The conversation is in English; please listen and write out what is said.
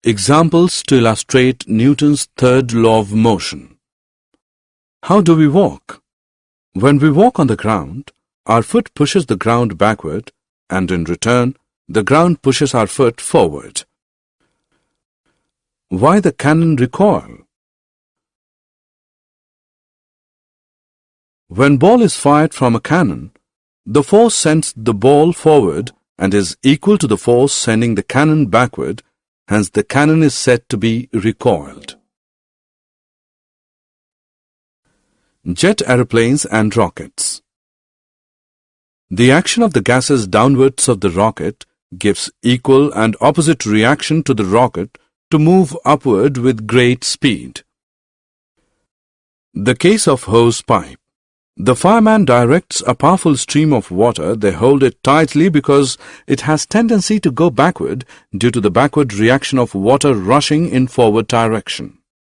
Examples to illustrate Newton's third law of motion. How do we walk? When we walk on the ground, our foot pushes the ground backward, and in return, the ground pushes our foot forward. Why the cannon recoil? When ball is fired from a cannon, the force sends the ball forward and is equal to the force sending the cannon backward, hence the cannon is said to be recoiled. Jet aeroplanes and rockets. The action of the gases downwards of the rocket gives equal and opposite reaction to the rocket to move upward with great speed. The case of hose pipe. The fireman directs a powerful stream of water. They hold it tightly because it has tendency to go backward due to the backward reaction of water rushing in forward direction.